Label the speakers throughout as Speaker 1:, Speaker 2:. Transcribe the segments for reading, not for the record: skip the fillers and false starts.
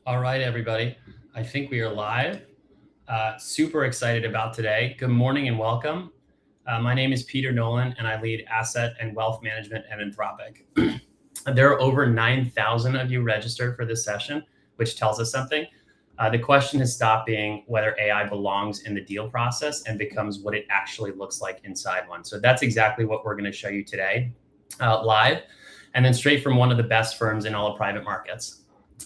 Speaker 1: All right, everybody. I think we are live. Super excited about today. Good morning and welcome. My name is Peter Nolan, and I lead Asset and Wealth Management at Anthropic. There are over 9,000 of you registered for this session, which tells us something. The question has stopped being whether AI belongs in the deal process and becomes what it actually looks like inside one. So that's exactly what we're going to show you today, live, and then straight from one of the best firms in all of private markets.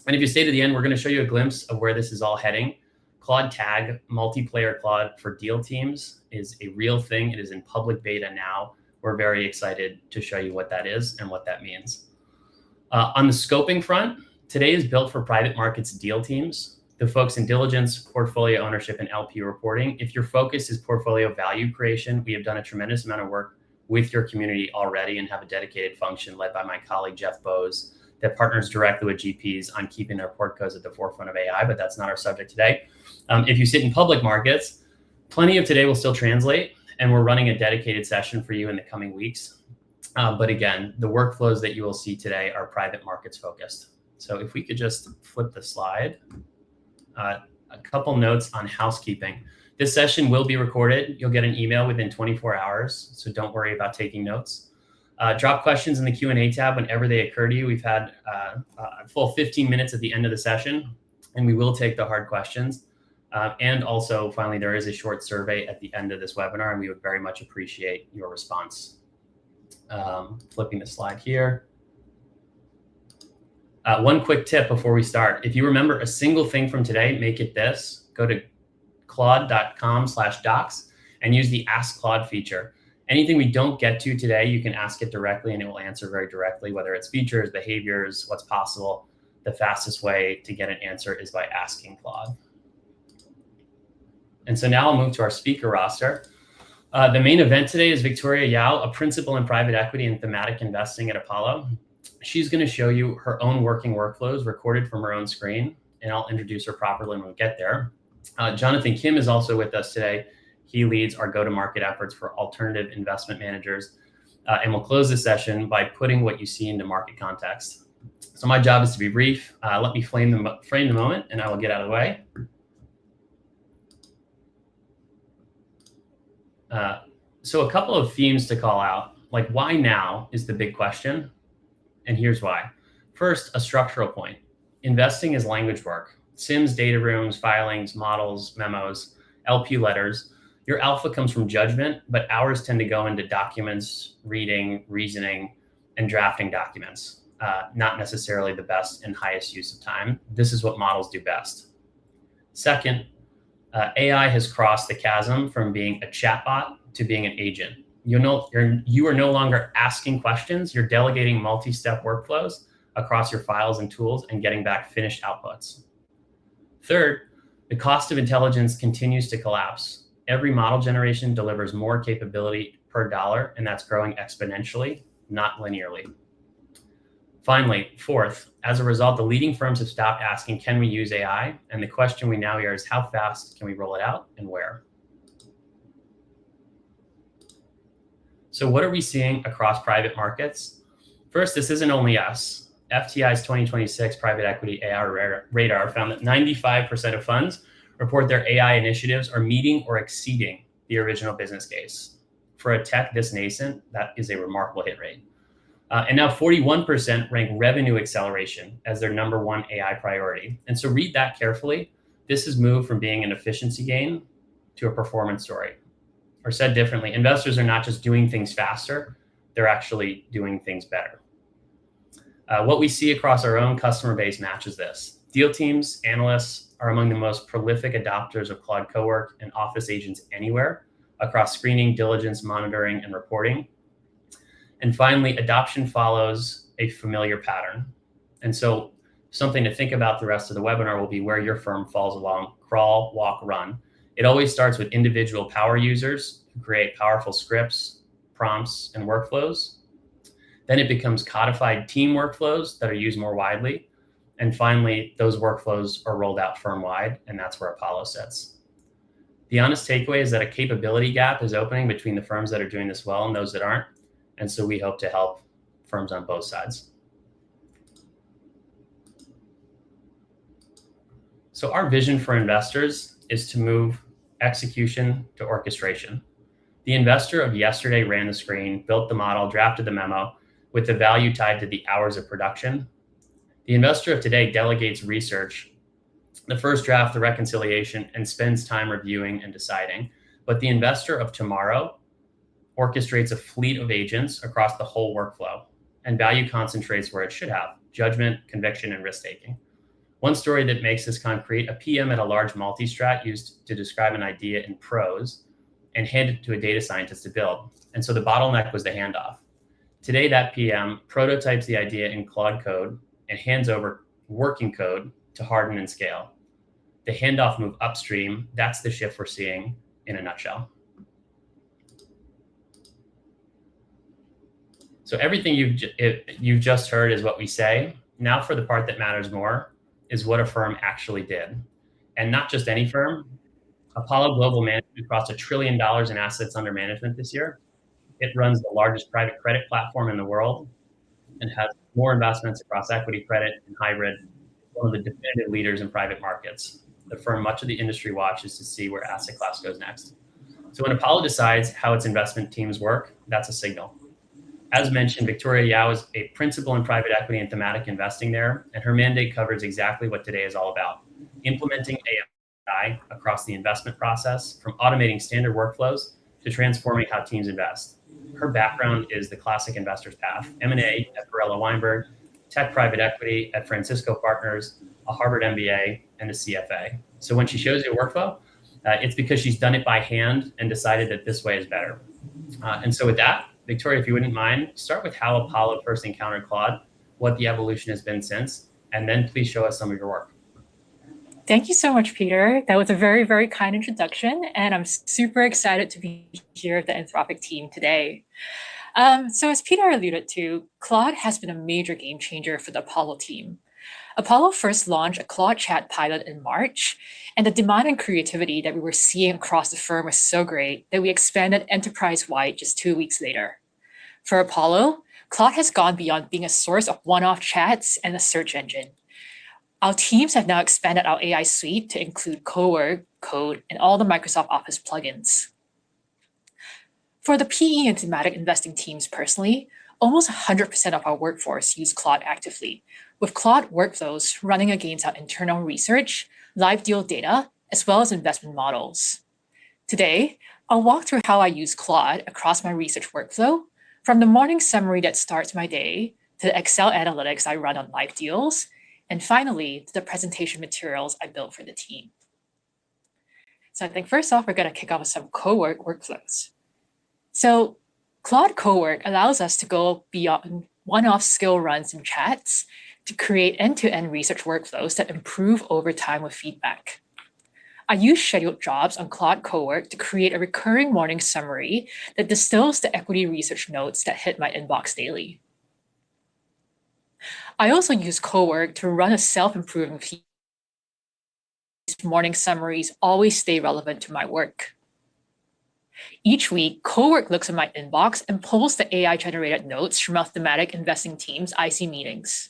Speaker 1: And if you stay to the end, we're going to show you a glimpse of where this is all heading. Claude Tag, multiplayer Claude for deal teams, is a real thing. It is in public beta now. We're very excited to show you what that is and what that means. On the scoping front, today is built for private markets deal teams, the folks in diligence, portfolio ownership, and LP reporting. If your focus is portfolio value creation, we have done a tremendous amount of work with your community already and have a dedicated function led by my colleague, Jeff Bowes, that partners directly with GPs on keeping their portcos at the forefront of AI, but that's not our subject today. If you sit in public markets, plenty of today will still translate, and we're running a dedicated session for you in the coming weeks. But again, the workflows that you will see today are private markets focused. So if we could just flip the slide. A couple notes on housekeeping. This session will be recorded. You'll get an email within 24 hours, so don't worry about taking notes. Drop questions in the Q&A tab whenever they occur to you. We've had a full 15 minutes at the end of the session, and we will take the hard questions. And also, finally, there is a short survey at the end of this webinar, and we would very much appreciate your response. Flipping the slide here. One quick tip before we start. If you remember a single thing from today, make it this. Go to claude.com/docs and use the Ask Claude feature. Anything we don't get to today, you can ask it directly and it will answer very directly, whether it's features, behaviors, what's possible. The fastest way to get an answer is by asking Claude. And so now I'll move to our speaker roster. The main event today is Victoria Yao, a principal in private equity and thematic investing at Apollo. She's going to show you her own working workflows recorded from her own screen, and I'll introduce her properly when we get there. Jonathan Kim is also with us today. He leads our go-to-market efforts for alternative investment managers. And we'll close this session by putting what you see into market context. So my job is to be brief. Let me frame the moment, and I will get out of the way. So a couple of themes to call out, like why now is the big question. And here's why. First, a structural point. Investing is language work. SIMs, data rooms, filings, models, memos, LP letters. Your alpha comes from judgment, but ours tend to go into documents, reading, reasoning, and drafting documents. Not necessarily the best and highest use of time. This is what models do best. Second, AI has crossed the chasm from being a chatbot to being an agent. You are no longer asking questions. You're delegating multi-step workflows across your files and tools and getting back finished outputs. Third, the cost of intelligence continues to collapse. Every model generation delivers more capability per dollar, and that's growing exponentially, not linearly. Finally, fourth, as a result, the leading firms have stopped asking, can we use AI? And the question we now hear is, how fast can we roll it out and where? So what are we seeing across private markets? First, this isn't only us. FTI's 2026 Private Equity AI Radar found that 95% of funds report their AI initiatives are meeting or exceeding the original business case. For a tech this nascent, that is a remarkable hit rate. And now 41% rank revenue acceleration as their #1 AI priority. And so read that carefully. This has moved from being an efficiency gain to a performance story. Or said differently, investors are not just doing things faster, they're actually doing things better. What we see across our own customer base matches this. Deal teams, analysts are among the most prolific adopters of Claude Cowork and office agents anywhere across screening, diligence, monitoring, and reporting. And finally, adoption follows a familiar pattern. And so something to think about the rest of the webinar will be where your firm falls along crawl, walk, run. It always starts with individual power users who create powerful scripts, prompts, and workflows. Then it becomes codified team workflows that are used more widely. And finally, those workflows are rolled out firm-wide, and that's where Apollo sits. The honest takeaway is that a capability gap is opening between the firms that are doing this well and those that aren't. And so we hope to help firms on both sides. So our vision for investors is to move execution to orchestration. The investor of yesterday ran the screen, built the model, drafted the memo with the value tied to the hours of production. The investor of today delegates research, the first draft, the reconciliation, and spends time reviewing and deciding. But the investor of tomorrow orchestrates a fleet of agents across the whole workflow, and value concentrates where it should have: judgment, conviction, and risk-taking. One story that makes this concrete: a PM at a large multi-strat used to describe an idea in prose and hand it to a data scientist to build. And so the bottleneck was the handoff. Today, that PM prototypes the idea in Claude code and hands over working code to harden and scale. The handoff move upstream. That's the shift we're seeing in a nutshell. So everything you've just heard is what we say. Now for the part that matters more is what a firm actually did. And not just any firm. Apollo Global Management crossed $1 trillion in assets under management this year. It runs the largest private credit platform in the world and has more investments across equity, credit, and hybrid, one of the definitive leaders in private markets. The firm much of the industry watches to see where asset class goes next. So when Apollo decides how its investment teams work, that's a signal. As mentioned, Victoria Yao is a principal in private equity and thematic investing there, and her mandate covers exactly what today is all about: implementing AI across the investment process, from automating standard workflows to transforming how teams invest. Her background is the classic investor's path: M&A at Perella Weinberg, tech private equity at Francisco Partners, a Harvard MBA, and a CFA. So when she shows you a workflow, it's because she's done it by hand and decided that this way is better. And so with that, Victoria, if you wouldn't mind, start with how Apollo first encountered Claude, what the evolution has been since, and then please show us some of your work.
Speaker 2: Thank you so much, Peter. That was a very, very kind introduction, and I'm super excited to be here with the Anthropic team today. So as Peter alluded to, Claude has been a major game changer for the Apollo team. Apollo first launched a Claude chat pilot in March, and the demand and creativity that we were seeing across the firm was so great that we expanded enterprise-wide just 2 weeks later. For Apollo, Claude has gone beyond being a source of one-off chats and a search engine. Our teams have now expanded our AI suite to include Cowork, Code, and all the Microsoft Office plugins. For the PE and thematic investing teams personally, almost 100% of our workforce use Claude actively, with Claude workflows running against our internal research, live deal data, as well as investment models. Today, I'll walk through how I use Claude across my research workflow, from the morning summary that starts my day, to the Excel analytics I run on live deals, and finally, to the presentation materials I built for the team. So I think first off, we're going to kick off with some Cowork workflows. So Claude Cowork allows us to go beyond one-off skill runs and chats to create end-to-end research workflows that improve over time with feedback. I use scheduled jobs on Claude Cowork to create a recurring morning summary that distills the equity research notes that hit my inbox daily. I also use Cowork to run a self-improving feed. These morning summaries always stay relevant to my work. Each week, Cowork looks at my inbox and pulls the AI-generated notes from our thematic investing team's IC meetings.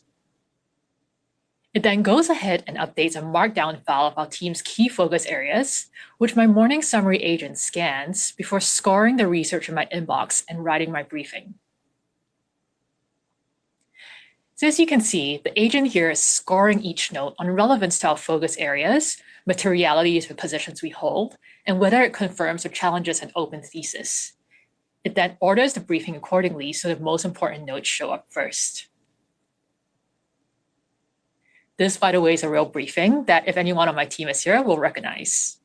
Speaker 2: It then goes ahead and updates a markdown file of our team's key focus areas, which my morning summary agent scans before scoring the research in my inbox and writing my briefing. So as you can see, the agent here is scoring each note on relevance to our focus areas, materialities for positions we hold, and whether it confirms or challenges an open thesis. It then orders the briefing accordingly so the most important notes show up first. This, by the way, is a real briefing that if anyone on my team is here, will recognize.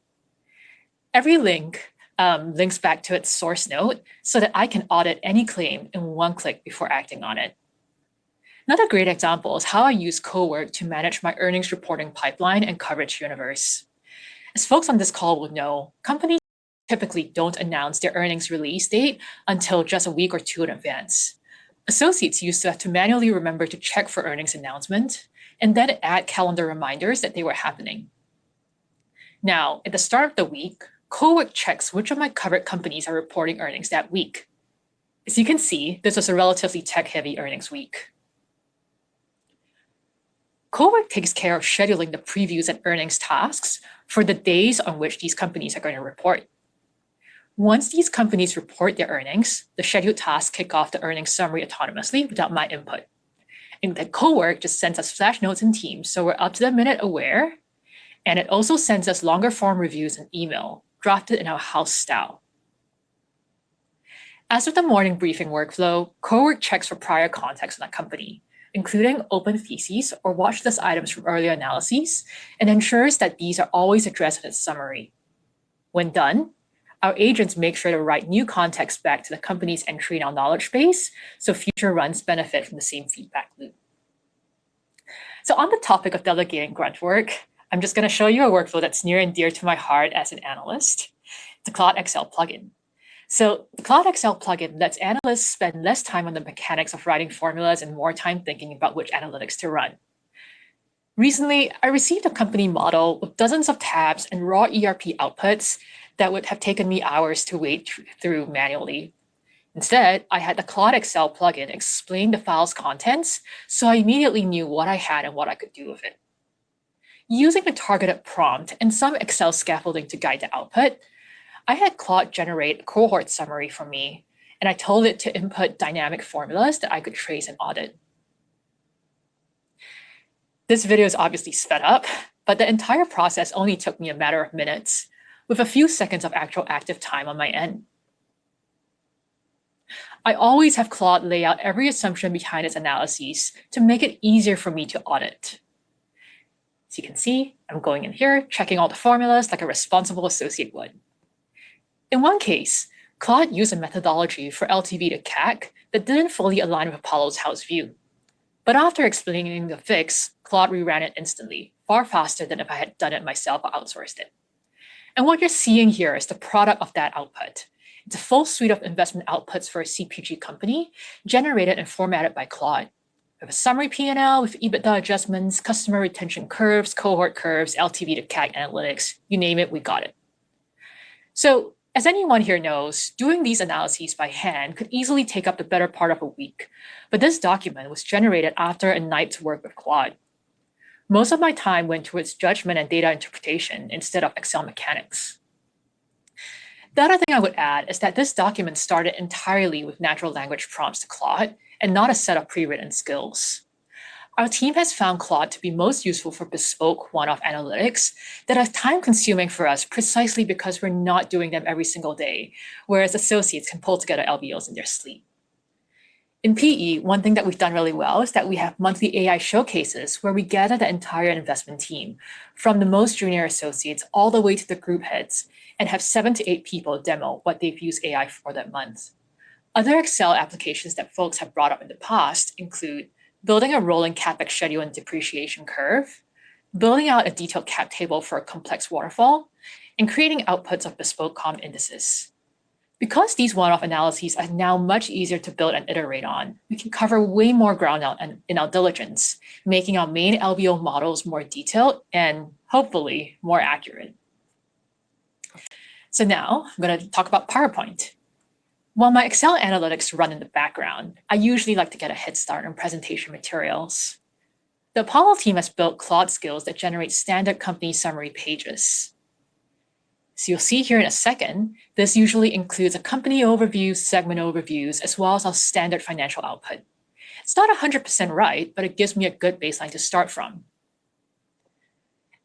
Speaker 2: Every link links back to its source note so that I can audit any claim in one click before acting on it. Another great example is how I use Cowork to manage my earnings reporting pipeline and coverage universe. As folks on this call will know, companies typically don't announce their earnings release date until just a week or two in advance. Associates used to have to manually remember to check for earnings announcement and then add calendar reminders that they were happening. Now, at the start of the week, Cowork checks which of my covered companies are reporting earnings that week. As you can see, this was a relatively tech-heavy earnings week. Cowork takes care of scheduling the previews and earnings tasks for the days on which these companies are going to report. Once these companies report their earnings, the scheduled tasks kick off the earnings summary autonomously without my input. And then Cowork just sends us flash notes in Teams, so we're up to the minute aware. And it also sends us longer form reviews in email, drafted in our house style. As with the morning briefing workflow, Cowork checks for prior context on a company, including open theses or watch list items from earlier analyses, and ensures that these are always addressed in its summary. When done, our agents make sure to write new context back to the company's entry in our knowledge base, so future runs benefit from the same feedback loop. So on the topic of delegating grunt work, I'm just going to show you a workflow that's near and dear to my heart as an analyst, the Claude Excel plugin. So the Claude Excel plugin lets analysts spend less time on the mechanics of writing formulas and more time thinking about which analytics to run. Recently, I received a company model with dozens of tabs and raw ERP outputs that would have taken me hours to wade through manually. Instead, I had the Claude Excel plugin explain the file's contents, so I immediately knew what I had and what I could do with it. Using a targeted prompt and some Excel scaffolding to guide the output, I had Claude generate a cohort summary for me, and I told it to input dynamic formulas that I could trace and audit. This video is obviously sped up, but the entire process only took me a matter of minutes, with a few seconds of actual active time on my end. I always have Claude lay out every assumption behind its analyses to make it easier for me to audit. As you can see, I'm going in here, checking all the formulas like a responsible associate would. In one case, Claude used a methodology for LTV to CAC that didn't fully align with Apollo's house view. But after explaining the fix, Claude reran it instantly, far faster than if I had done it myself or outsourced it. And what you're seeing here is the product of that output. It's a full suite of investment outputs for a CPG company, generated and formatted by Claude. We have a summary P&L with EBITDA adjustments, customer retention curves, cohort curves, LTV to CAC analytics, you name it, we got it. So, as anyone here knows, doing these analyses by hand could easily take up the better part of a week, but this document was generated after a night's work with Claude. Most of my time went towards judgment and data interpretation instead of Excel mechanics. The other thing I would add is that this document started entirely with natural language prompts to Claude and not a set of pre-written skills. Our team has found Claude to be most useful for bespoke one-off analytics that are time-consuming for us precisely because we're not doing them every single day, whereas associates can pull together LBOs in their sleep. In PE, one thing that we've done really well is that we have monthly AI showcases where we gather the entire investment team, from the most junior associates all the way to the group heads, and have 7 to 8 people demo what they've used AI for that month. Other Excel applications that folks have brought up in the past include building a rolling CapEx schedule and depreciation curve, building out a detailed cap table for a complex waterfall, and creating outputs of bespoke comm indices. Because these one-off analyses are now much easier to build and iterate on, we can cover way more ground out in our diligence, making our main LBO models more detailed and hopefully more accurate. So now I'm going to talk about PowerPoint. While my Excel analytics run in the background, I usually like to get a head start on presentation materials. The Apollo team has built Claude skills that generate standard company summary pages. So you'll see here in a second, this usually includes a company overview, segment overviews, as well as our standard financial output. It's not 100% right, but it gives me a good baseline to start from.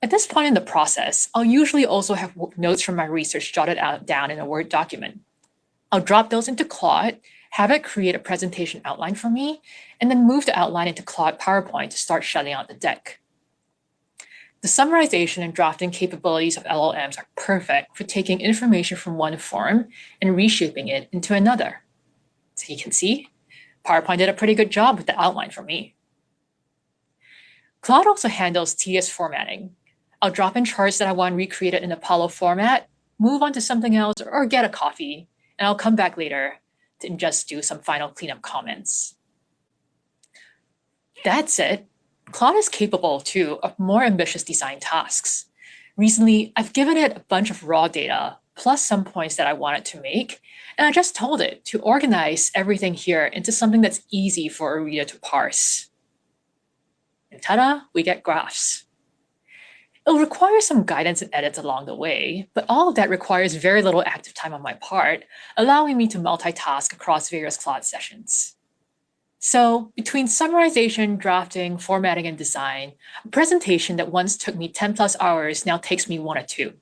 Speaker 2: At this point in the process, I'll usually also have notes from my research jotted down in a Word document. I'll drop those into Claude, have it create a presentation outline for me, and then move the outline into Claude PowerPoint to start shelling out the deck. The summarization and drafting capabilities of LLMs are perfect for taking information from one form and reshaping it into another. So you can see, PowerPoint did a pretty good job with the outline for me. Claude also handles tedious formatting. I'll drop in charts that I want recreated in Apollo format, move on to something else, or get a coffee, and I'll come back later to just do some final cleanup comments. That said, Claude is capable, too, of more ambitious design tasks. Recently, I've given it a bunch of raw data, plus some points that I wanted to make, and I just told it to organize everything here into something that's easy for a reader to parse. And ta-da, we get graphs. It'll require some guidance and edits along the way, but all of that requires very little active time on my part, allowing me to multitask across various Claude sessions. So between summarization, drafting, formatting, and design, a presentation that once took me 10 plus hours now takes me 1 or 2.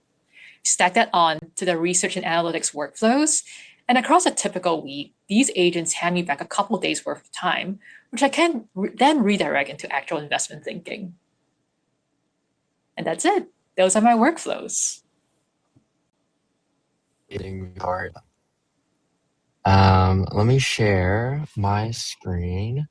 Speaker 2: Stack that on to the research and analytics workflows, and across a typical week, these agents hand me back a couple days worth of time, which I can then redirect into actual investment thinking. And that's it. Those are my workflows.
Speaker 3: Let me share my screen.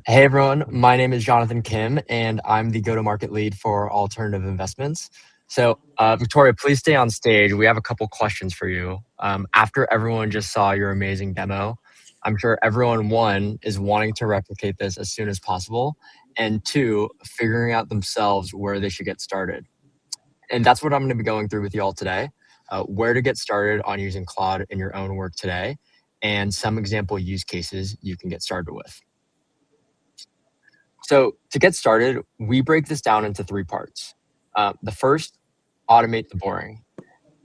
Speaker 3: Hey everyone, my name is Jonathan Kim, and I'm the go-to-market lead for alternative investments. So Victoria, please stay on stage. We have a couple questions for you. After everyone just saw your amazing demo, I'm sure everyone, one, is wanting to replicate this as soon as possible, and two, figuring out themselves where they should get started. And that's what I'm going to be going through with you all today. Where to get started on using Claude in your own work today, and some example use cases you can get started with. So to get started, we break this down into 3 parts. The first, automate the boring.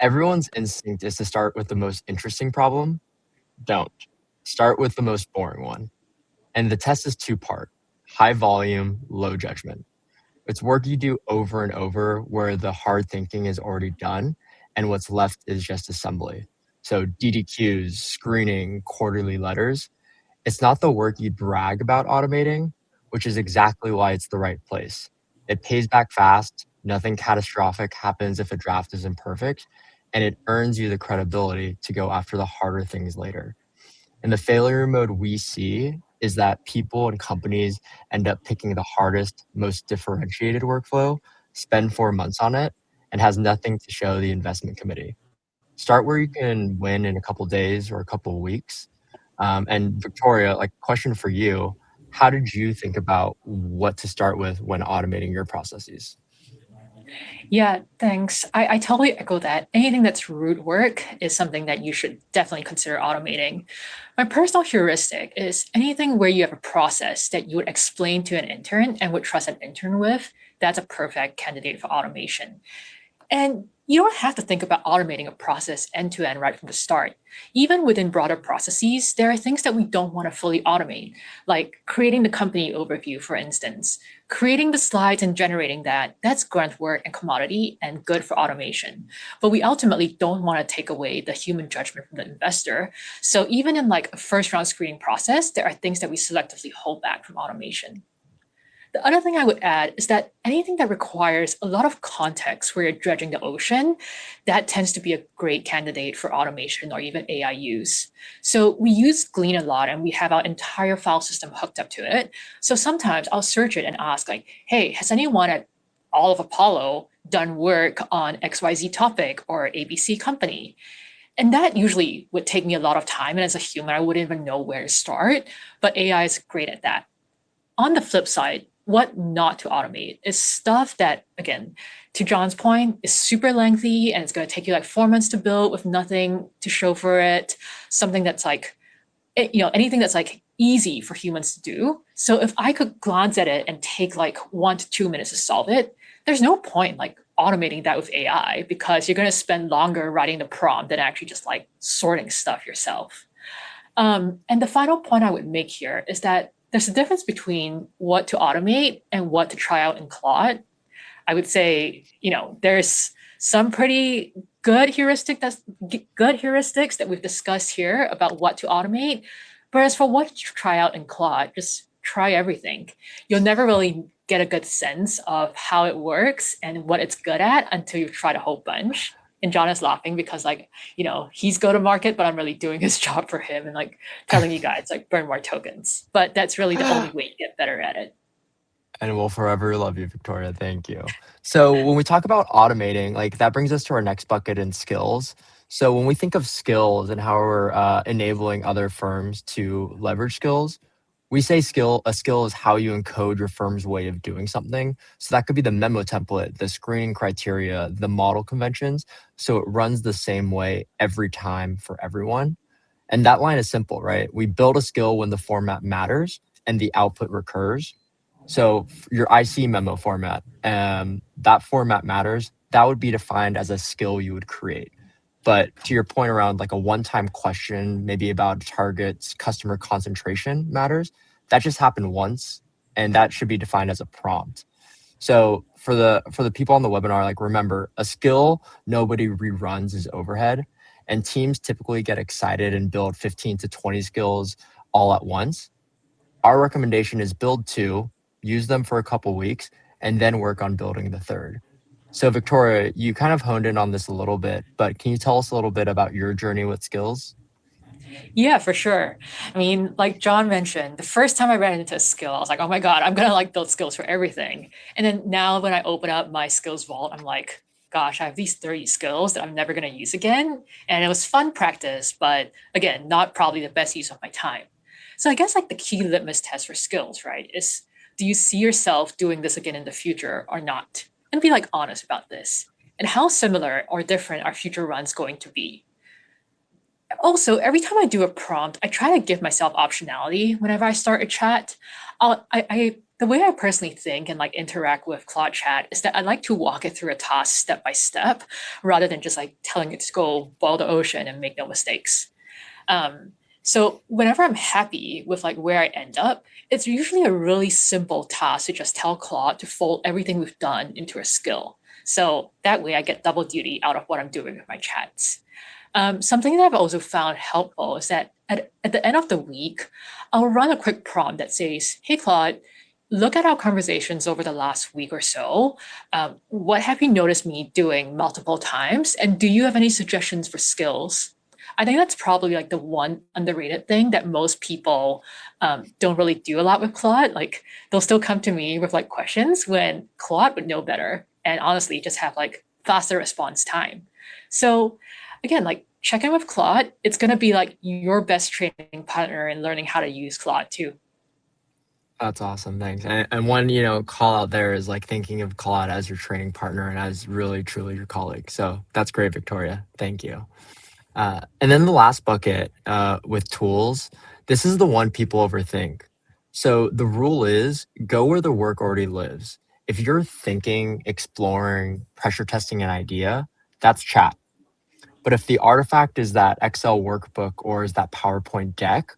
Speaker 3: Everyone's instinct is to start with the most interesting problem. Don't. Start with the most boring one. And the test is 2-part, high volume, low judgment. It's work you do over and over where the hard thinking is already done and what's left is just assembly. So DDQs, screening, quarterly letters. It's not the work you brag about automating, which is exactly why it's the right place. It pays back fast, nothing catastrophic happens if a draft is imperfect, and it earns you the credibility to go after the harder things later. And the failure mode we see is that people and companies end up picking the hardest, most differentiated workflow, spend 4 months on it, and has nothing to show the investment committee. Start where you can win in a couple days or a couple weeks. And Victoria, like, question for you, how did you think about what to start with when automating your processes?
Speaker 2: Yeah, thanks. I totally echo that. Anything that's root work is something that you should definitely consider automating. My personal heuristic is anything where you have a process that you would explain to an intern and would trust an intern with, that's a perfect candidate for automation. And you don't have to think about automating a process end to end right from the start. Even within broader processes, there are things that we don't want to fully automate, like creating the company overview, for instance. Creating the slides and generating that's grunt work and commodity and good for automation. But we ultimately don't want to take away the human judgment from the investor. So even in like a first round screening process, there are things that we selectively hold back from automation. The other thing I would add is that anything that requires a lot of context where you're dredging the ocean, that tends to be a great candidate for automation or even AI use. So we use Glean a lot and we have our entire file system hooked up to it. So sometimes I'll search it and ask like, hey, has anyone at all of Apollo done work on XYZ topic or ABC company? And that usually would take me a lot of time. And as a human, I wouldn't even know where to start, but AI is great at that. On the flip side, what not to automate is stuff that, again, to John's point, is super lengthy and it's going to take you like 4 months to build with nothing to show for it. Something that's like, anything that's like easy for humans to do. So if I could glance at it and take like 1 to 2 minutes to solve it, there's no point like automating that with AI because you're going to spend longer writing the prompt than actually just like sorting stuff yourself. And the final point I would make here is that there's a difference between what to automate and what to try out in Claude. I would say, there's some pretty good heuristics that we've discussed here about what to automate. Whereas for what to try out in Claude, just try everything. You'll never really get a good sense of how it works and what it's good at until you've tried a whole bunch. And John is laughing because he's go to market, but I'm really doing his job for him and like telling you guys like burn more tokens. But that's really the only way to get better at it.
Speaker 3: And we'll forever love you, Victoria. Thank you. So when we talk about automating, like that brings us to our next bucket in skills. So when we think of skills and how we're enabling other firms to leverage skills, we say a skill is how you encode your firm's way of doing something. So that could be the memo template, the screening criteria, the model conventions. So it runs the same way every time for everyone. And that line is simple, right? We build a skill when the format matters and the output recurs. So your IC memo format, that format matters. That would be defined as a skill you would create. But to your point around like a one-time question, maybe about targets, customer concentration matters, that just happened once, and that should be defined as a prompt. So for the people on the webinar, like remember, a skill nobody reruns is overhead, and teams typically get excited and build 15 to 20 skills all at once. Our recommendation is build 2, use them for a couple weeks, and then work on building the third. So Victoria, you kind of honed in on this a little bit, but can you tell us a little bit about your journey with skills?
Speaker 2: Yeah, for sure. I mean, like John mentioned, the first time I ran into a skill, I was like, oh my God, I'm gonna like build skills for everything. And then now when I open up my skills vault, I'm like, gosh, I have these 30 skills that I'm never gonna use again. And it was fun practice, but again, not probably the best use of my time. So I guess like the key litmus test for skills, right, is do you see yourself doing this again in the future or not? And be like honest about this. And how similar or different are future runs going to be? Also, every time I do a prompt, I try to give myself optionality whenever I start a chat. The way I personally think and like interact with Claude Chat is that I like to walk it through a task step by step, rather than just like telling it to go boil the ocean and make no mistakes. So whenever I'm happy with like where I end up, it's usually a really simple task to just tell Claude to fold everything we've done into a skill. So that way I get double duty out of what I'm doing with my chats. Something that I've also found helpful is that at the end of the week, I'll run a quick prompt that says, hey, Claude, look at our conversations over the last week or so. What have you noticed me doing multiple times? And do you have any suggestions for skills? I think that's probably like the one underrated thing that most people don't really do a lot with Claude. Like they'll still come to me with like questions when Claude would know better and honestly just have like faster response time. So again, like check in with Claude. It's going to be like your best training partner in learning how to use Claude too.
Speaker 3: That's awesome, thanks. And one, call out there is like thinking of Claude as your training partner and as really, truly your colleague. So that's great, Victoria. Thank you. And then the last bucket with tools, this is the one people overthink. So the rule is go where the work already lives. If you're thinking, exploring, pressure testing an idea, that's chat. But if the artifact is that Excel workbook or is that PowerPoint deck,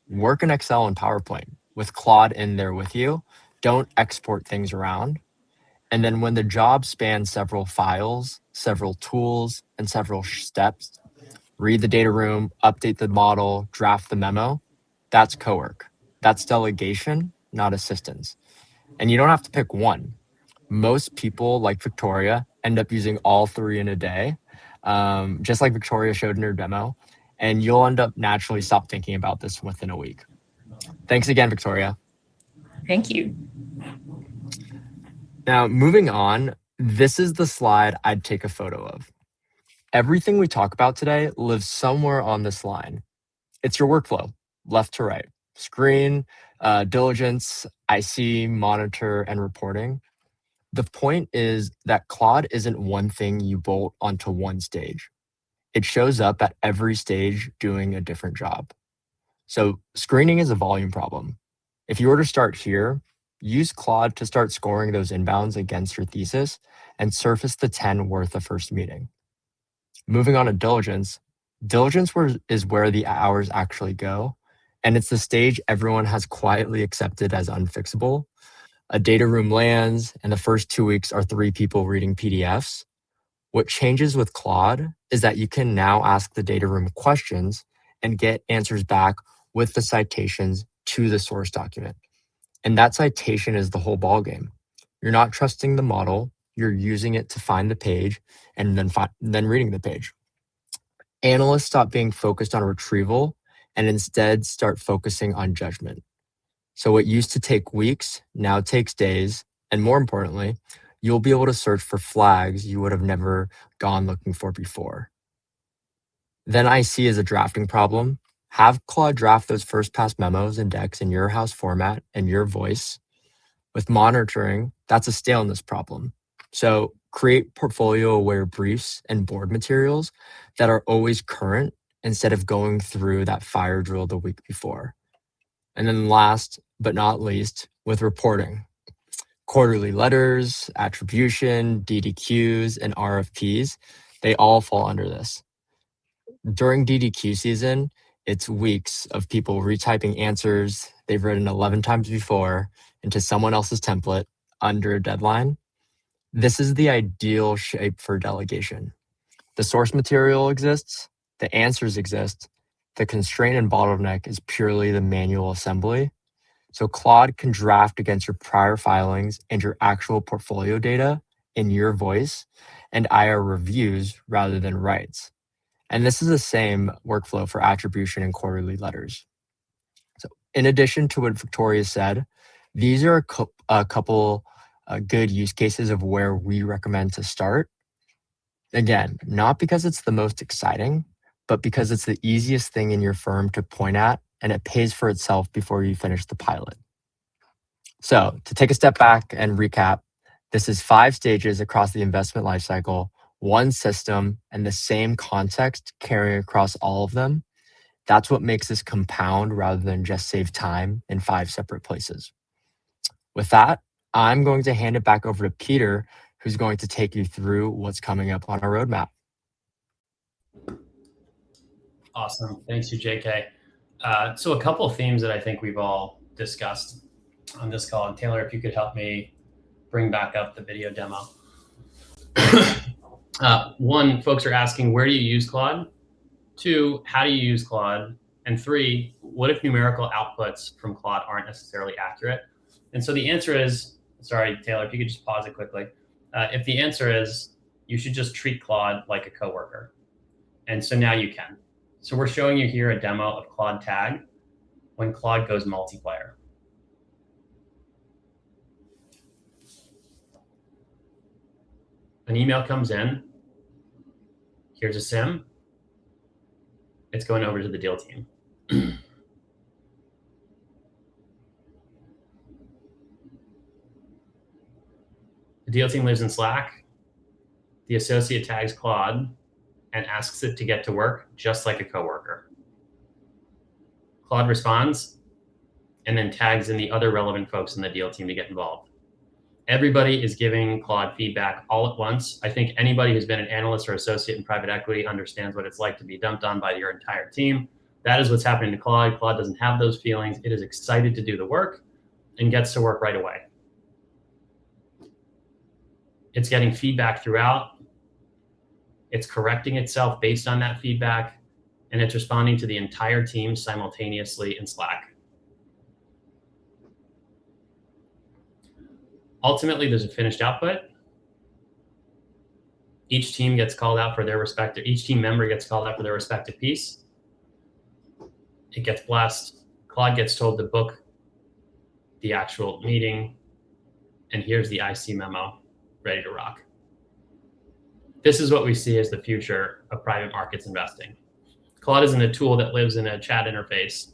Speaker 3: work in Excel and PowerPoint with Claude in there with you. Don't export things around. And then when the job spans several files, several tools, and several steps, read the data room, update the model, draft the memo. That's co-work. That's delegation, not assistance. And you don't have to pick one. Most people, like Victoria, end up using all three in a day, just like Victoria showed in her demo. And you'll end up naturally stop thinking about this within a week. Thanks again, Victoria.
Speaker 2: Thank you.
Speaker 3: Now, moving on, this is the slide I'd take a photo of. Everything we talk about today lives somewhere on this line. It's your workflow, left to right. Screen, diligence, IC, monitor, and reporting. The point is that Claude isn't one thing you bolt onto one stage. It shows up at every stage doing a different job. So screening is a volume problem. If you were to start here, use Claude to start scoring those inbounds against your thesis and surface the 10 worth the first meeting. Moving on to diligence, is where the hours actually go, and it's the stage everyone has quietly accepted as unfixable. A data room lands, and the first 2 weeks are 3 people reading PDFs. What changes with Claude is that you can now ask the data room questions and get answers back with the citations to the source document. And that citation is the whole ballgame. You're not trusting the model, you're using it to find the page and then reading the page. Analysts stop being focused on retrieval and instead start focusing on judgment. So what used to take weeks now takes days. And more importantly, you'll be able to search for flags you would have never gone looking for before. Then IC is a drafting problem. Have Claude draft those first pass memos and decks in your house format and your voice. With monitoring, that's a staleness problem. So create portfolio aware briefs and board materials that are always current instead of going through that fire drill the week before. And then last, but not least, with reporting. Quarterly letters, attribution, DDQs, and RFPs, they all fall under this. During DDQ season, it's weeks of people retyping answers they've written 11 times before into someone else's template under a deadline. This is the ideal shape for delegation. The source material exists, the answers exist, the constraint and bottleneck is purely the manual assembly. So Claude can draft against your prior filings and your actual portfolio data in your voice and IR reviews rather than writes. And this is the same workflow for attribution and quarterly letters. So in addition to what Victoria said, these are a couple good use cases of where we recommend to start. Again, not because it's the most exciting, but because it's the easiest thing in your firm to point at and it pays for itself before you finish the pilot. So to take a step back and recap, this is 5 stages across the investment lifecycle, one system, and the same context carrying across all of them. That's what makes this compound rather than just save time in 5 separate places. With that, I'm going to hand it back over to Peter, who's going to take you through what's coming up on our roadmap.
Speaker 1: Awesome. Thanks, you, JK. So a couple of themes that I think we've all discussed on this call. And Taylor, if you could help me bring back up the video demo. One, folks are asking, where do you use Claude? 2, how do you use Claude? And 3, what if numerical outputs from Claude aren't necessarily accurate? And so the answer is, sorry, Taylor, if you could just pause it quickly. If the answer is, you should just treat Claude like a coworker. And so now you can. So we're showing you here a demo of Claude Tag when Claude goes multiplayer. An email comes in. Here's a SIM. It's going over to the deal team. The deal team lives in Slack. The associate tags Claude and asks it to get to work just like a coworker. Claude responds and then tags in the other relevant folks in the deal team to get involved. Everybody is giving Claude feedback all at once. I think anybody who's been an analyst or associate in private equity understands what it's like to be dumped on by your entire team. That is what's happening to Claude. Claude doesn't have those feelings. It is excited to do the work and gets to work right away. It's getting feedback throughout. It's correcting itself based on that feedback, and it's responding to the entire team simultaneously in Slack. Ultimately, there's a finished output. Each team gets called out for their respective, each team member gets called out for their respective piece. It gets blessed. Claude gets told to book the actual meeting, and here's the IC memo ready to rock. This is what we see as the future of private markets investing. Claude isn't a tool that lives in a chat interface.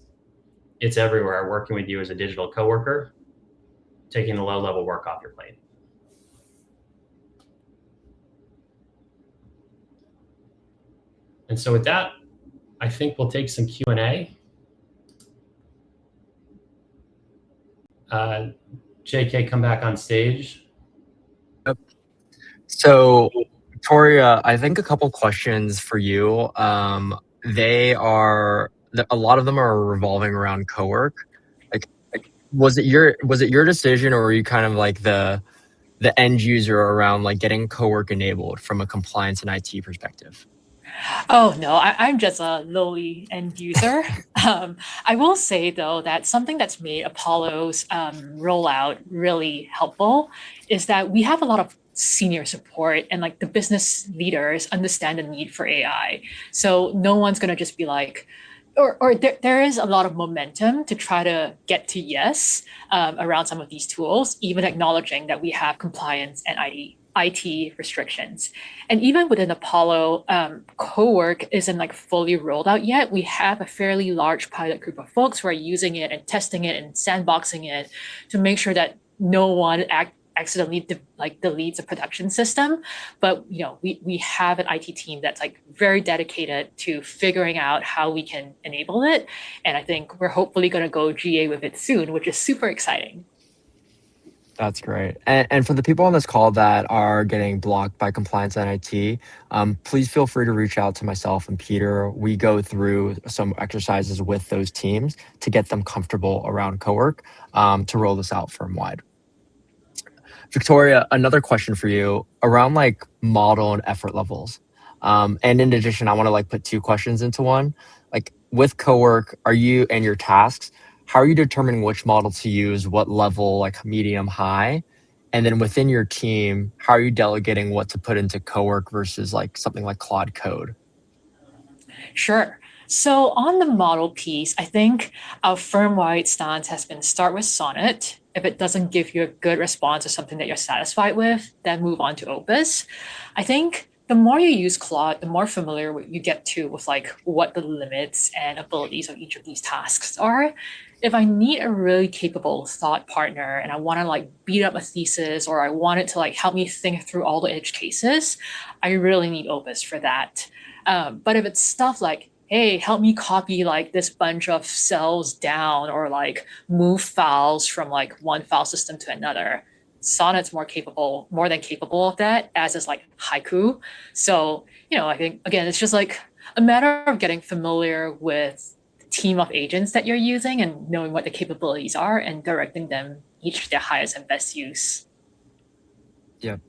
Speaker 1: It's everywhere, working with you as a digital coworker, taking the low-level work off your plate. And so with that, I think we'll take some Q&A. JK, come back on stage.
Speaker 3: Yep. So Victoria, I think a couple questions for you. They are, a lot of them are revolving around cowork. Like, was it your decision, or were you kind of like the end user around like getting cowork enabled from a compliance and IT perspective?
Speaker 2: Oh, no, I'm just a lowly end user. I will say, though, that something that's made Apollo's rollout really helpful is that we have a lot of senior support, and like the business leaders understand the need for AI. So no one's going to just be like, or there is a lot of momentum to try to get to yes around some of these tools, even acknowledging that we have compliance and IT restrictions. And even within Apollo, co-work isn't like fully rolled out yet. We have a fairly large pilot group of folks who are using it and testing it and sandboxing it to make sure that no one accidentally deletes a production system. But we have an IT team that's like very dedicated to figuring out how we can enable it. And I think we're hopefully going to go GA with it soon, which is super exciting.
Speaker 3: That's great. And for the people on this call that are getting blocked by compliance and IT, please feel free to reach out to myself and Peter. We go through some exercises with those teams to get them comfortable around Cowork to roll this out firm-wide. Victoria, another question for you around like model and effort levels. And in addition, I want to like put two questions into one. Like with Cowork, are you and your tasks, how are you determining which model to use, what level, like medium, high? And then within your team, how are you delegating what to put into Cowork versus like something like Claude Code?
Speaker 2: Sure. So on the model piece, I think our firm-wide stance has been start with Sonnet. If it doesn't give you a good response or something that you're satisfied with, then move on to Opus. I think the more you use Claude, the more familiar you get to with like what the limits and abilities of each of these tasks are. If I need a really capable thought partner and I want to like beat up a thesis, or I want it to like help me think through all the edge cases, I really need Opus for that. But if it's stuff like, hey, help me copy like this bunch of cells down, or like move files from like one file system to another, Sonnet's more than capable of that, as is like Haiku. So, I think again, it's just like a matter of getting familiar with the team of agents that you're using and knowing what the capabilities are and directing them each to their highest and best use.
Speaker 3: Yep.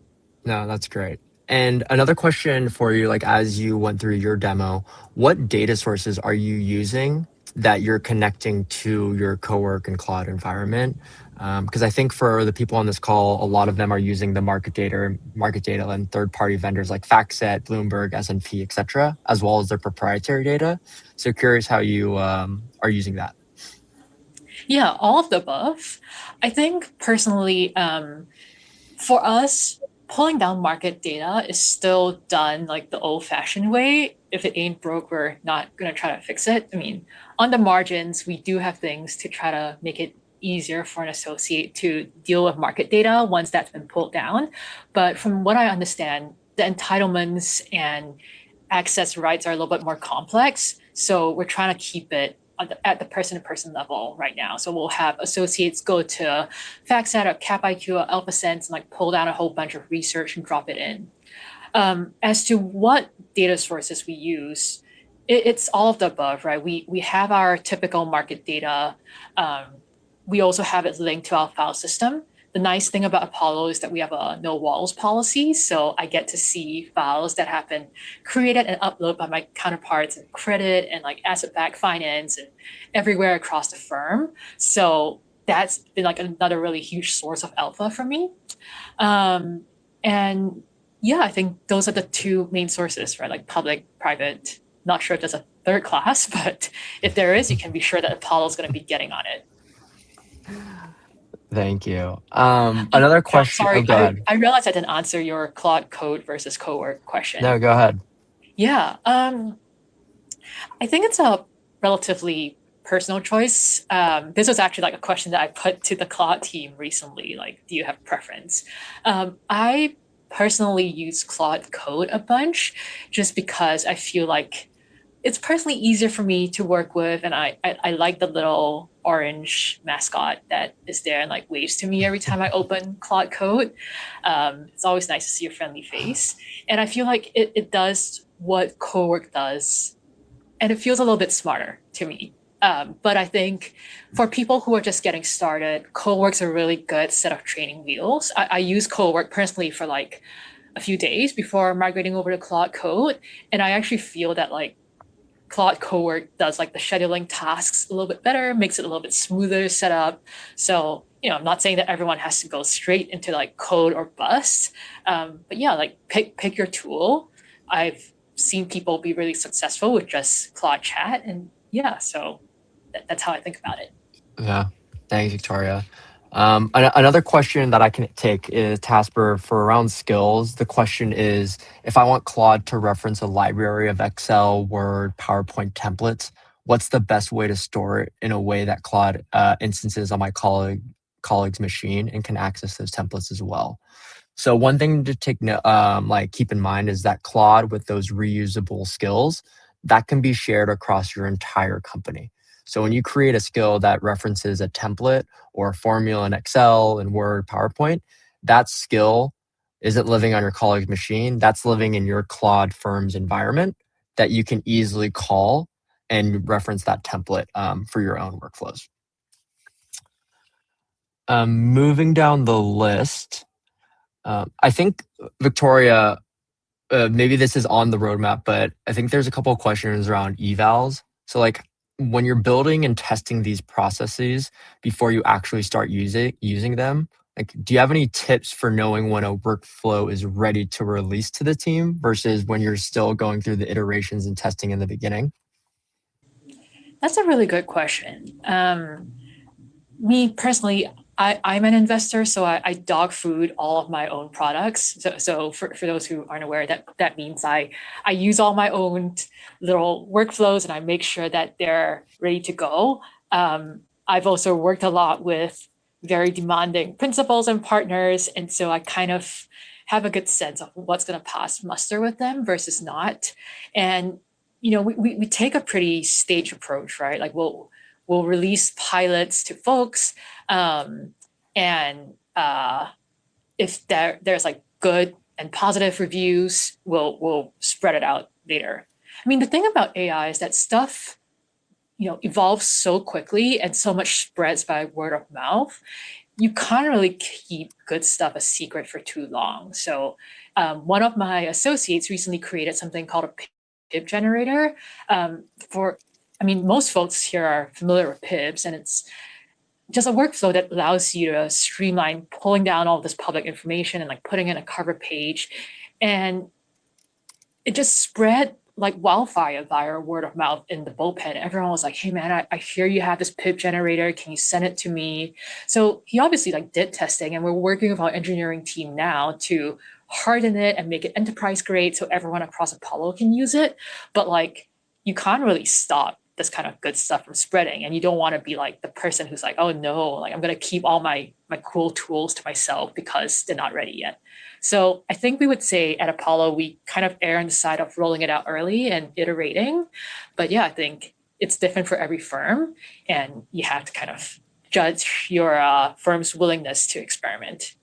Speaker 3: No, that's great. And another question for you, like as you went through your demo, what data sources are you using that you're connecting to your Cowork and Claude environment? Because I think for the people on this call, a lot of them are using the market data and third-party vendors like FactSet, Bloomberg, S&P, et cetera, as well as their proprietary data. So curious how you are using that.
Speaker 2: Yeah, all of the above. I think personally, for us, pulling down market data is still done like the old-fashioned way. If it ain't broke, we're not going to try to fix it. I mean, on the margins, we do have things to try to make it easier for an associate to deal with market data once that's been pulled down. But from what I understand, the entitlements and access rights are a little bit more complex. So we're trying to keep it at the person-to-person level right now. So we'll have associates go to FactSet or CapIQ or AlphaSense and like pull down a whole bunch of research and drop it in. As to what data sources we use, it's all of the above, right? We have our typical market data. We also have it linked to our file system. The nice thing about Apollo is that we have a no walls policy. So I get to see files that have been created and uploaded by my counterparts in credit and like asset-backed finance and everywhere across the firm. So that's been like another really huge source of alpha for me. And yeah, I think those are the two main sources, right? Like public, private. Not sure if there's a third class, but if there is, you can be sure that Apollo is going to be getting on it.
Speaker 3: Thank you. Another question.
Speaker 2: Sorry,
Speaker 3: oh, go ahead.
Speaker 2: I realized I didn't answer your Claude Code versus Cowork question.
Speaker 3: No, go ahead.
Speaker 2: Yeah, I think it's a relatively personal choice. This was actually like a question that I put to the Claude team recently. Like, do you have preference? I personally use Claude Code a bunch just because I feel like it's personally easier for me to work with, and I like the little orange mascot that is there and like waves to me every time I open Claude Code. It's always nice to see a friendly face, and I feel like it does what Cowork does, and it feels a little bit smarter to me. But I think for people who are just getting started, Cowork's a really good set of training wheels. I use Cowork personally for like a few days before migrating over to Claude Code, and I actually feel that like Claude Cowork does like the scheduling tasks a little bit better, makes it a little bit smoother to set up. So, I'm not saying that everyone has to go straight into like code or bust. But yeah, like pick your tool. I've seen people be really successful with just Claude Chat. And yeah, so that's how I think about it.
Speaker 3: Yeah, thanks, Victoria. Another question that I can take is Tasper for around skills. The question is, if I want Claude to reference a library of Excel, Word, PowerPoint templates, what's the best way to store it in a way that Claude instances on my colleague colleague's machine and can access those templates as well. So one thing to keep in mind is that Claude, with those reusable skills, that can be shared across your entire company. So when you create a skill that references a template or a formula in Excel and Word, PowerPoint, that skill isn't living on your colleague's machine. That's living in your Claude firm's environment that you can easily call and reference that template for your own workflows. Moving down the list, I think, Victoria, maybe this is on the roadmap, but I think there's a couple of questions around evals. So like when you're building and testing these processes before you actually start using them, like, do you have any tips for knowing when a workflow is ready to release to the team versus when you're still going through the iterations and testing in the beginning?
Speaker 2: That's a really good question. Me personally, I'm an investor, so I dog food all of my own products. So for those who aren't aware, that means I use all my own little workflows and I make sure that they're ready to go. I've also worked a lot with very demanding principals and partners, and so I kind of have a good sense of what's going to pass muster with them versus not. And we take a pretty staged approach, right? Like we'll release pilots to folks, and if there's like good and positive reviews, we'll spread it out later. I mean, the thing about AI is that stuff evolves so quickly and so much spreads by word of mouth. You can't really keep good stuff a secret for too long. So one of my associates recently created something called a PIB generator. Most folks here are familiar with PIBs, and it's just a workflow that allows you to streamline pulling down all this public information and like putting in a cover page. And it just spread like wildfire via word of mouth in the bullpen. Everyone was like, hey man, I hear you have this PIB generator. Can you send it to me? So he obviously like did testing, and we're working with our engineering team now to harden it and make it enterprise grade so everyone across Apollo can use it. But like, you can't really stop this kind of good stuff from spreading. And you don't want to be like the person who's like, oh no, like I'm going to keep all my cool tools to myself because they're not ready yet. So I think we would say at Apollo, we kind of err on the side of rolling it out early and iterating. But yeah, I think it's different for every firm, and you have to kind of judge your firm's willingness to experiment.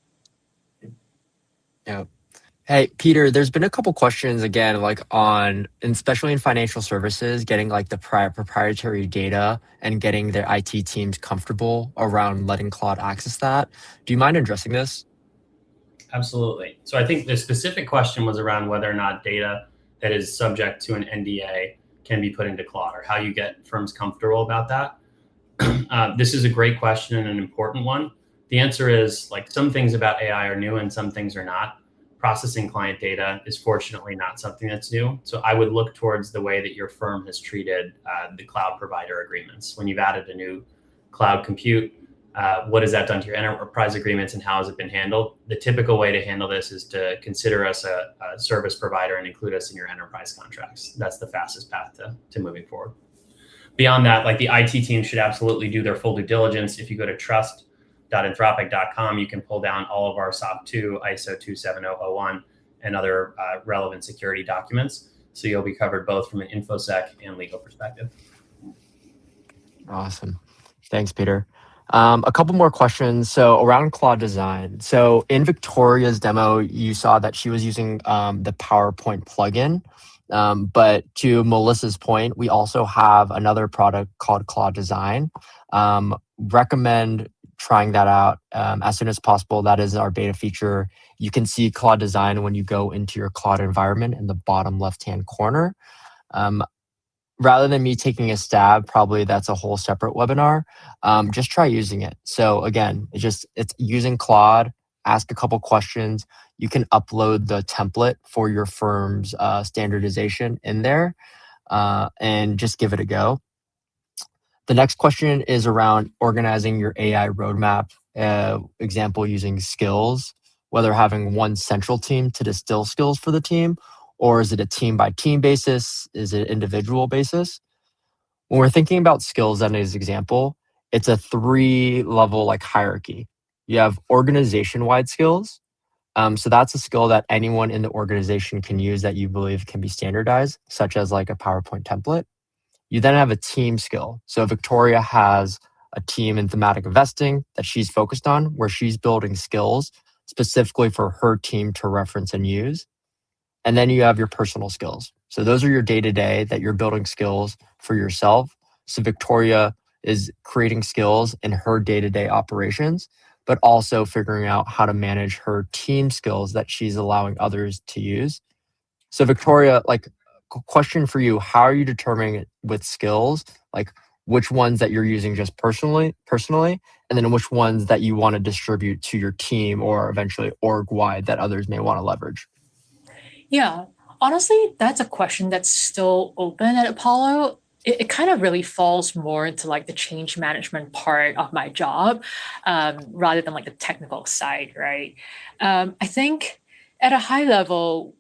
Speaker 3: Yeah. Hey, Peter, there's been a couple questions again, like on, especially in financial services, getting like the proprietary data and getting their IT teams comfortable around letting Claude access that. Do you mind addressing this?
Speaker 1: Absolutely. So I think the specific question was around whether or not data that is subject to an NDA can be put into Claude, or how you get firms comfortable about that. This is a great question and an important one. The answer is, like, some things about AI are new and some things are not. Processing client data is fortunately not something that's new. So I would look towards the way that your firm has treated the cloud provider agreements. When you've added a new cloud compute, what has that done to your enterprise agreements and how has it been handled? The typical way to handle this is to consider us a service provider and include us in your enterprise contracts. That's the fastest path to moving forward. Beyond that, like, the IT team should absolutely do their full due diligence. If you go to trust.anthropic.com, you can pull down all of our SOC 2, ISO 27001, and other relevant security documents. So you'll be covered both from an InfoSec and legal perspective.
Speaker 3: Awesome. Thanks, Peter. A couple more questions. So around Claude design. So in Victoria's demo, you saw that she was using the PowerPoint plugin. But to Melissa's point, we also have another product called Claude Design. Recommend trying that out as soon as possible. That is our beta feature. You can see Claude Design when you go into your Claude environment in the bottom left-hand corner. Rather than me taking a stab, probably that's a whole separate webinar. Just try using it. So again, it's using Claude. Ask a couple questions. You can upload the template for your firm's standardization in there, and just give it a go. The next question is around organizing your AI roadmap. Example, using skills, whether having one central team to distill skills for the team, or is it a team by team basis? Is it individual basis? When we're thinking about skills as an example, it's a 3-level like hierarchy. You have organization-wide skills. So that's a skill that anyone in the organization can use that you believe can be standardized, such as like a PowerPoint template. You then have a team skill. So Victoria has a team in thematic investing that she's focused on, where she's building skills specifically for her team to reference and use. And then you have your personal skills. So those are your day-to-day that you're building skills for yourself. So Victoria is creating skills in her day-to-day operations, but also figuring out how to manage her team skills that she's allowing others to use. So Victoria, like, question for you, how are you determining with skills, like which ones that you're using just personally, and then which ones that you want to distribute to your team or eventually org wide that others may want to leverage?
Speaker 2: Yeah, honestly, that's a question that's still open at Apollo. It kind of really falls more into like the change management part of my job, rather than like the technical side, right? I think at a high level,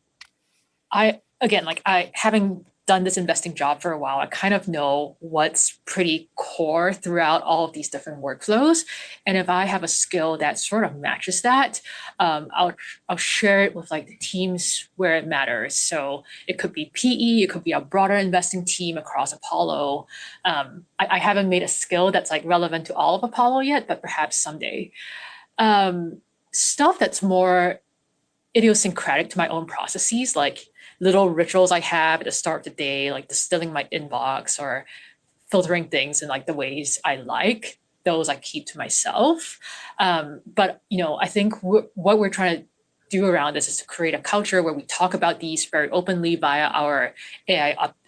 Speaker 2: I again, like I having done this investing job for a while, I kind of know what's pretty core throughout all of these different workflows. And if I have a skill that sort of matches that, I'll share it with like the teams where it matters. So it could be PE, it could be a broader investing team across Apollo. I haven't made a skill that's like relevant to all of Apollo yet, but perhaps someday. Stuff that's more idiosyncratic to my own processes, like little rituals I have at the start of the day, like distilling my inbox or filtering things in like the ways I like. Those I keep to myself. But I think what we're trying to do around this is to create a culture where we talk about these very openly via our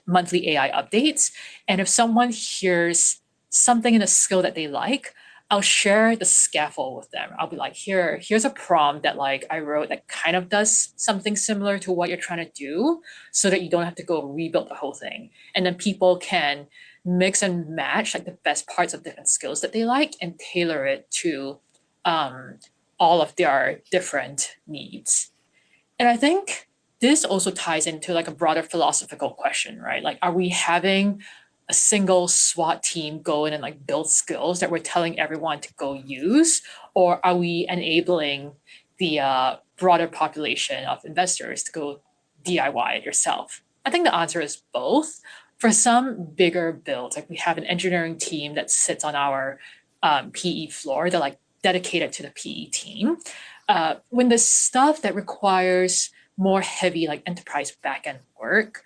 Speaker 2: monthly AI updates. And if someone hears something in a skill that they like, I'll share the scaffold with them. I'll be like, here's a prompt that like I wrote that kind of does something similar to what you're trying to do, so that you don't have to go rebuild the whole thing. And then people can mix and match like the best parts of different skills that they like and tailor it to all of their different needs. And I think this also ties into like a broader philosophical question, right? Like, are we having a single SWAT team go in and like build skills that we're telling everyone to go use, or are we enabling the broader population of investors to go DIY it yourself? I think the answer is both. For some bigger builds, like we have an engineering team that sits on our PE floor, they're like dedicated to the PE team. When the stuff that requires more heavy like enterprise backend work,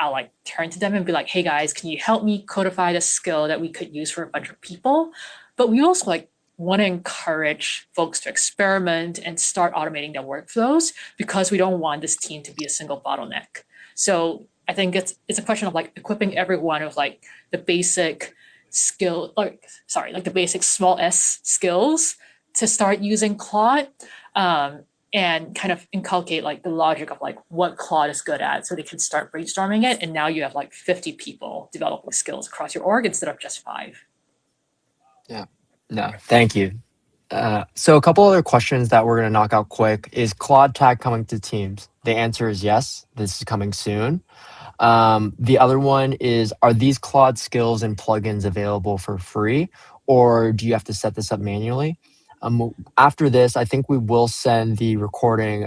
Speaker 2: I'll like turn to them and be like, hey guys, can you help me codify the skill that we could use for a bunch of people? But we also like want to encourage folks to experiment and start automating their workflows, because we don't want this team to be a single bottleneck. So I think it's a question of like equipping everyone with like the basic skill, or sorry, like the basic small s skills to start using Claude. And kind of inculcate like the logic of like what Claude is good at, so they can start brainstorming it. And now you have like 50 people developing skills across your org instead of just 5.
Speaker 3: Yeah, no, thank you. So a couple other questions that we're going to knock out quick. Is Claude Tag coming to Teams? The answer is yes. This is coming soon. The other one is, are these Claude skills and plugins available for free, or do you have to set this up manually? After this, I think we will send the recording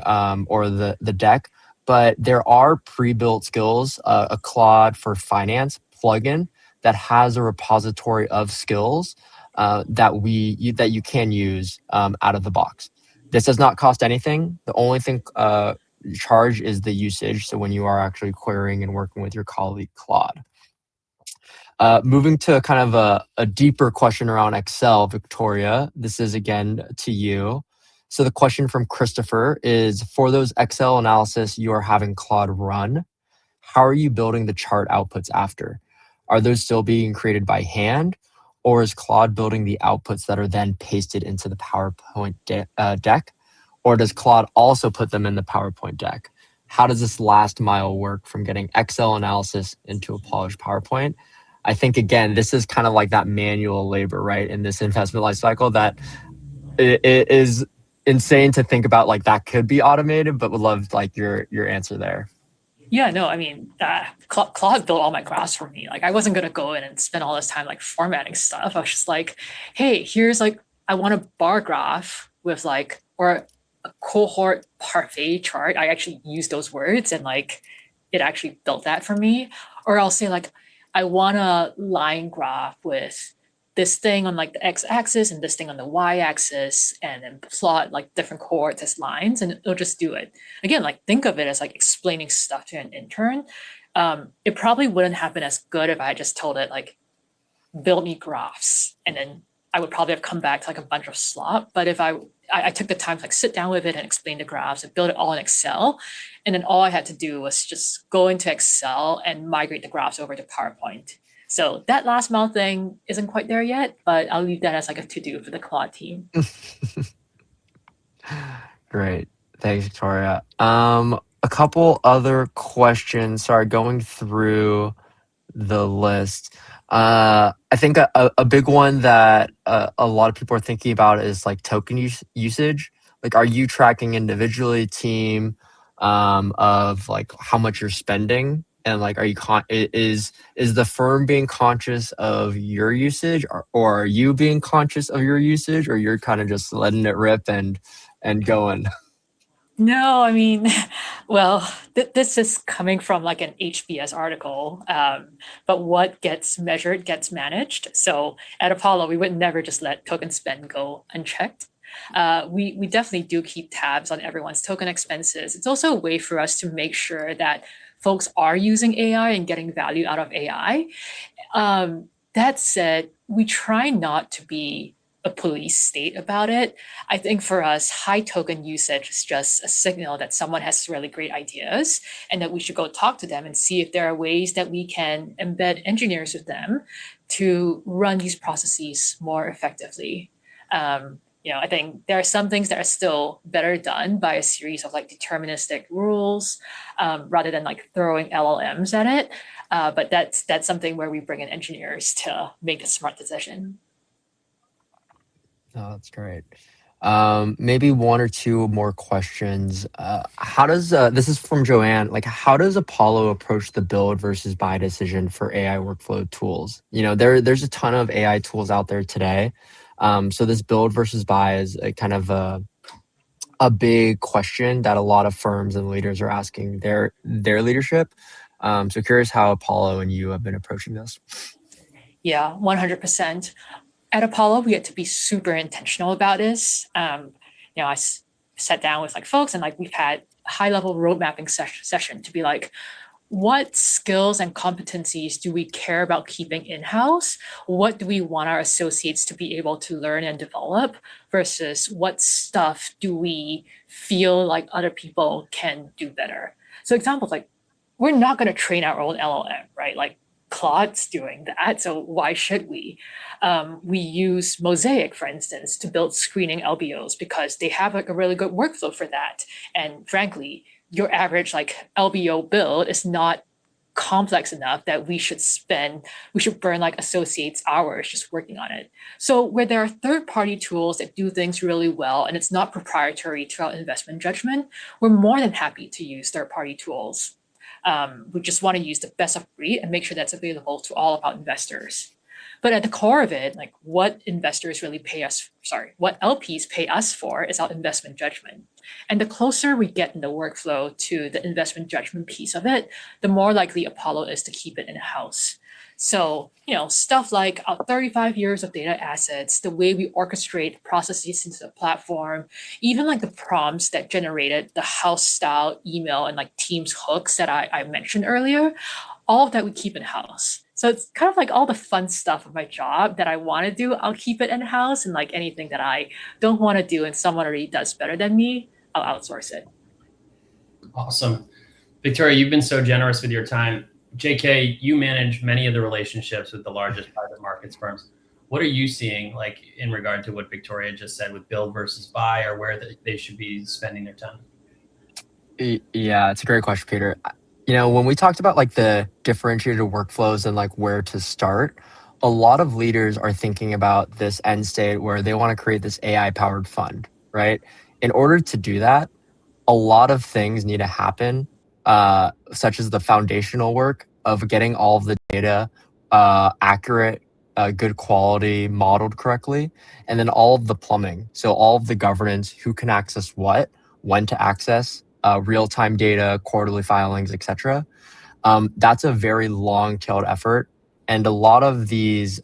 Speaker 3: or the deck, but there are pre-built skills, a Claude for Finance plugin that has a repository of skills that you can use out of the box. This does not cost anything. The only thing charge is the usage. So when you are actually querying and working with your colleague Claude. Moving to kind of a deeper question around Excel, Victoria, this is again to you. So the question from Christopher is, for those Excel analysis you are having Claude run, how are you building the chart outputs after? Are those still being created by hand, or is Claude building the outputs that are then pasted into the PowerPoint deck? Or does Claude also put them in the PowerPoint deck? How does this last mile work from getting Excel analysis into a polished PowerPoint? I think, again, this is kind of like that manual labor, right? In this investment life cycle, that it is insane to think about like that could be automated, but would love like your answer there.
Speaker 2: Yeah, no, I mean, Claude built all my graphs for me. Like I wasn't going to go in and spend all this time like formatting stuff. I was just like, hey, here's like, I want a bar graph with like, or a cohort parfait chart. I actually use those words and like it actually built that for me. Or I'll say like, I want a line graph with this thing on like the x-axis and this thing on the y-axis, and then plot like different cohorts as lines, and it'll just do it. Again, like think of it as like explaining stuff to an intern. It probably wouldn't happen as good if I just told it like, build me graphs, and then I would probably have come back to like a bunch of slop. But if I took the time to like sit down with it and explain the graphs and build it all in Excel, and then all I had to do was just go into Excel and migrate the graphs over to PowerPoint. So that last mile thing isn't quite there yet, but I'll leave that as like a to-do for the Claude team.
Speaker 3: Great. Thanks, Victoria. A couple other questions. Sorry, going through the list. I think a big one that a lot of people are thinking about is like token usage. Like, are you tracking individually, team, of like how much you're spending? And like, are you is the firm being conscious of your usage, or are you being conscious of your usage, or you're kind of just letting it rip and going?
Speaker 2: No, I mean, well, this is coming from like an HBS article, but what gets measured gets managed. So at Apollo, we would never just let token spend go unchecked. We definitely do keep tabs on everyone's token expenses. It's also a way for us to make sure that folks are using AI and getting value out of AI. That said, we try not to be a police state about it. I think for us, high token usage is just a signal that someone has really great ideas and that we should go talk to them and see if there are ways that we can embed engineers with them to run these processes more effectively. I think there are some things that are still better done by a series of like deterministic rules, rather than like throwing LLMs at it. But that's something where we bring in engineers to make a smart decision.
Speaker 3: Oh, that's great. Maybe one or two more questions. How does this is from Joanne? Like, how does Apollo approach the build versus buy decision for AI workflow tools? There's a ton of AI tools out there today. So this build versus buy is a kind of a big question that a lot of firms and leaders are asking their leadership. So curious how Apollo and you have been approaching this.
Speaker 2: Yeah, 100%. At Apollo, we had to be super intentional about this. I sat down with like folks and like we've had high level road mapping session to be like, what skills and competencies do we care about keeping in-house? What do we want our associates to be able to learn and develop versus what stuff do we feel like other people can do better? So examples like, we're not going to train our own LLM, right? Like Claude's doing that, so why should we? We use Mosaic, for instance, to build screening LBOs because they have like a really good workflow for that. And frankly, your average like LBO build is not complex enough that we should burn like associates hours just working on it. So where there are third-party tools that do things really well and it's not proprietary to our investment judgment, we're more than happy to use third-party tools. We just want to use the best of breed and make sure that's available to all of our investors. But at the core of it, like what LPs pay us for is our investment judgment. And the closer we get in the workflow to the investment judgment piece of it, the more likely Apollo is to keep it in-house. So, stuff like our 35 years of data assets, the way we orchestrate processes into the platform, even like the prompts that generated the house style email and like Teams hooks that I mentioned earlier, all of that we keep in-house. So it's kind of like all the fun stuff of my job that I want to do, I'll keep it in-house, and like anything that I don't want to do and someone already does better than me, I'll outsource it.
Speaker 1: Awesome. Victoria, you've been so generous with your time. JK, you manage many of the relationships with the largest private markets firms. What are you seeing like in regard to what Victoria just said with build versus buy, or where they should be spending their time?
Speaker 3: Yeah, it's a great question, Peter. When we talked about like the differentiated workflows and like where to start, a lot of leaders are thinking about this end state where they want to create this AI powered fund, right? In order to do that, a lot of things need to happen, such as the foundational work of getting all of the data accurate, good quality, modeled correctly, and then all of the plumbing. So all of the governance, who can access what, when to access, real-time data, quarterly filings, etc. That's a very long-tailed effort. And a lot of these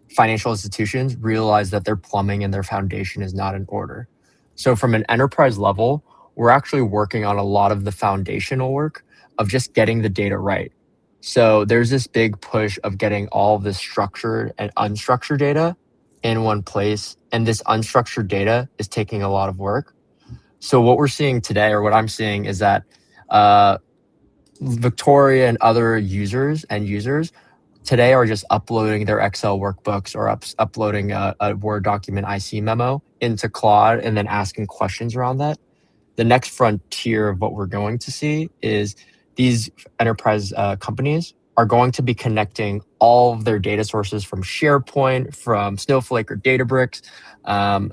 Speaker 3: financial institutions realize that their plumbing and their foundation is not in order. So from an enterprise level, we're actually working on a lot of the foundational work of just getting the data right. So there's this big push of getting all of this structured and unstructured data in one place. And this unstructured data is taking a lot of work. So what we're seeing today, or what I'm seeing, is that Victoria and other users today are just uploading their Excel workbooks or uploading a Word document IC memo into Claude and then asking questions around that. The next frontier of what we're going to see is these enterprise companies are going to be connecting all of their data sources from SharePoint, from Snowflake or Databricks,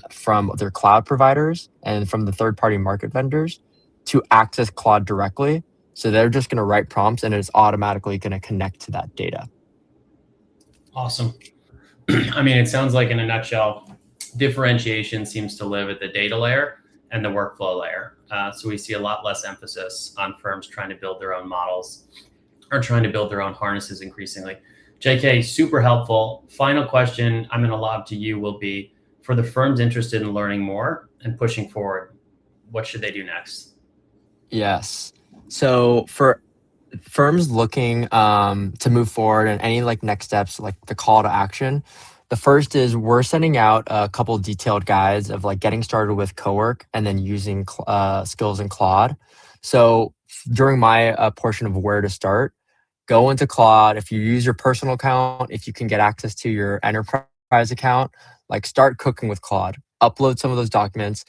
Speaker 3: from their cloud providers, and from the third-party market vendors to access Claude directly. So they're just going to write prompts and it's automatically going to connect to that data.
Speaker 1: Awesome. I mean, it sounds like in a nutshell, differentiation seems to live at the data layer and the workflow layer. So we see a lot less emphasis on firms trying to build their own models or trying to build their own harnesses increasingly. JK, super helpful. Final question I'm going to lob to you will be, for the firms interested in learning more and pushing forward, what should they do next?
Speaker 3: Yes. So for firms looking to move forward and any like next steps, like the call to action, the first is we're sending out a couple detailed guides of like getting started with Cowork and then using skills in Claude. So during my portion of where to start, go into Claude. If you use your personal account, if you can get access to your enterprise account, like start cooking with Claude. Upload some of those documents.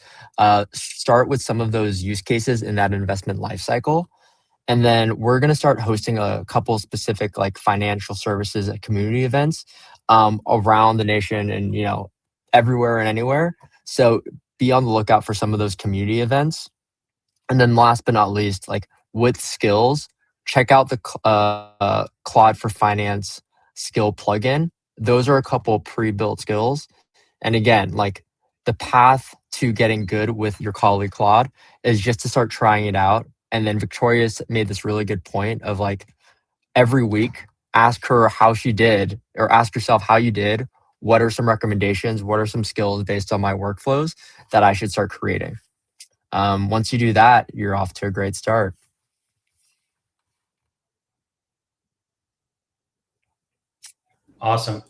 Speaker 3: Start with some of those use cases in that investment lifecycle. And then we're going to start hosting a couple specific like financial services at community events around the nation and, everywhere and anywhere. So be on the lookout for some of those community events. And then last but not least, like with skills, check out the Claude for Finance skill plugin. Those are a couple pre-built skills. And again, like the path to getting good with your colleague Claude is just to start trying it out. And then Victoria's made this really good point of like every week, ask her how she did, or ask yourself how you did. What are some recommendations? What are some skills based on my workflows that I should start creating? Once you do that, you're off to a great start.
Speaker 1: Awesome.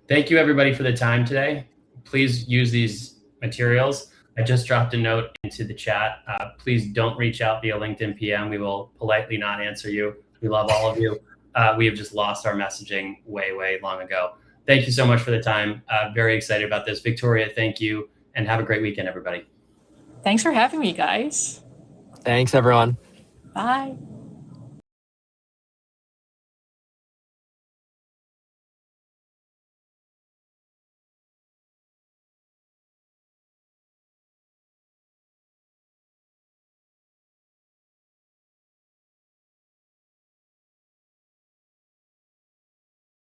Speaker 1: Thank you everybody for the time today. Please use these materials. I just dropped a note into the chat. Please don't reach out via LinkedIn PM. We will politely not answer you. We love all of you. We have just lost our messaging way long ago. Thank you so much for the time. Very excited about this. Victoria, thank you. And have a great weekend, everybody.
Speaker 2: Thanks for having me, guys.
Speaker 3: Thanks, everyone.
Speaker 2: Bye.